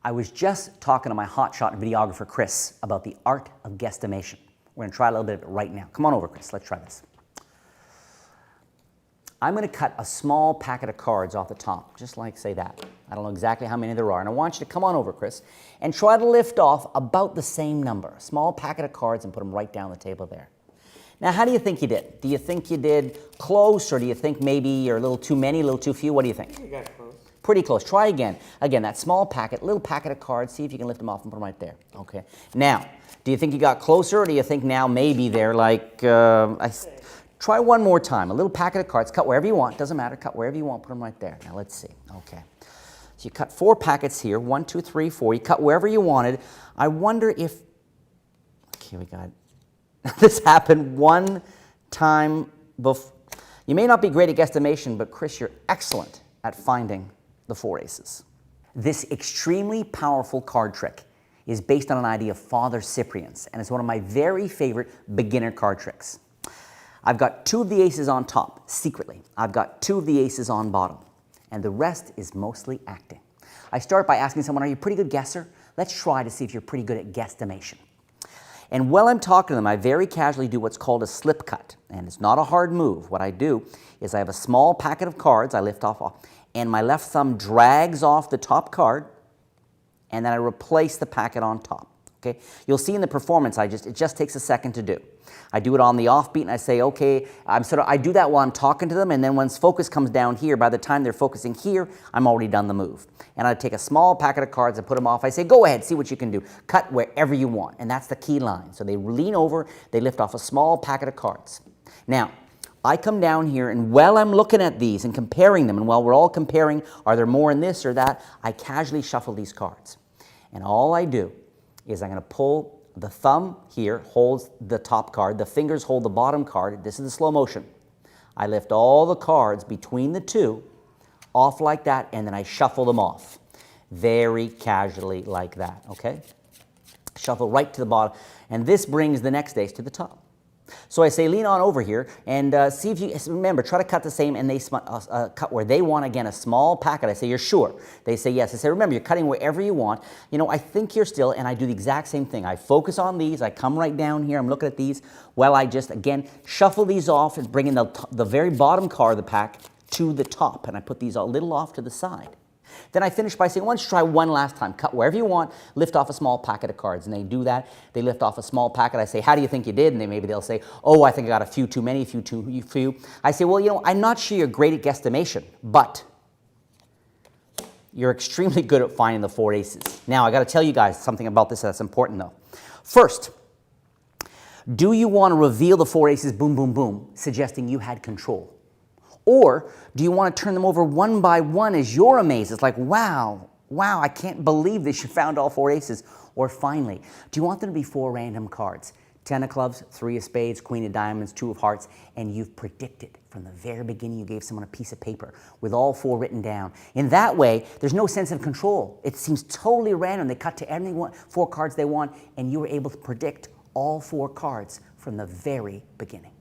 I was just talking to my hotshot videographer, Chris, about the art of guesstimation. We're going to try a little bit of it right now. Come on over, Chris. Let's try this. I'm going to cut a small packet of cards off the top, just like, say, that. I don't know exactly how many there are. And I want you to come on over, Chris, and try to lift off about the same number. A small packet of cards and put them right down the table there. Now, how do you think you did? Do you think you did close, or do you think maybe you're a little too many, a little too few? What do you think? You got close. Pretty close. Try again. Again, that small packet, little packet of cards. See if you can lift them off and put them right there. Okay. Now, do you think you got closer, or do you think now maybe they're like, try one more time. A little packet of cards. Cut wherever you want. Doesn't matter. Cut wherever you want. Put them right there. Now, let's see. Okay. So you cut 4 packets here. 1, 2, 3, 4. You cut wherever you wanted. I wonder if, okay, we got, this happened one time before. You may not be great at guesstimation, but Chris, you're excellent at finding the 4 aces. This extremely powerful card trick is based on an idea of Father Cyprian's, and it's one of my very favorite beginner card tricks. I've got 2 of the aces on top, secretly. I've got 2 of the aces on bottom, and the rest is mostly acting. I start by asking someone, are you a pretty good guesser? Let's try to see if you're pretty good at guesstimation. And while I'm talking to them, I very casually do what's called a slip cut, and it's not a hard move. What I do is I have a small packet of cards I lift off, and my left thumb drags off the top card, and then I replace the packet on top. Okay? You'll see in the performance, it just takes a second to do. I do it on the offbeat, and I say, okay, I do that while I'm talking to them, and then once focus comes down here, by the time they're focusing here, I'm already done the move. And I take a small packet of cards and put them off. I say, go ahead, see what you can do. Cut wherever you want, and that's the key line. So they lean over, they lift off a small packet of cards. Now, I come down here, and while I'm looking at these and comparing them, and while we're all comparing, are there more in this or that, I casually shuffle these cards. And all I do is I'm going to pull. The thumb here holds the top card. The fingers hold the bottom card. This is the slow motion. I lift all the cards between the 2 off like that, and then I shuffle them off very casually like that, okay? Shuffle right to the bottom, and this brings the next ace to the top. So I say, lean on over here and see if you, remember, try to cut the same, and they cut where they want, again, a small packet. I say, you're sure? They say, yes. I say, remember, you're cutting wherever you want. You know, I think you're still, and I do the exact same thing. I focus on these. I come right down here. I'm looking at these. Well, I just, again, shuffle these off and bring in the very bottom card of the pack to the top, and I put these a little off to the side. Then I finish by saying, why don't you try one last time? Cut wherever you want, lift off a small packet of cards. And they do that. They lift off a small packet. I say, how do you think you did? And maybe they'll say, oh, I think I got a few too many, a few too few. I say, well, you know, I'm not sure you're great at guesstimation, but you're extremely good at finding the 4 aces. Now, I got to tell you guys something about this that's important, though. First, do you want to reveal the 4 aces, boom, boom, boom, suggesting you had control? Or do you want to turn them over one by one as you're amazed? It's like, wow, I can't believe this. You found all 4 aces. Or finally, do you want them to be 4 random cards? 10 of clubs, 3 of spades, queen of diamonds, 2 of hearts, and you've predicted from the very beginning you gave someone a piece of paper with all 4 written down. In that way, there's no sense of control. It seems totally random. They cut to any 4 cards they want, and you were able to predict all 4 cards from the very beginning.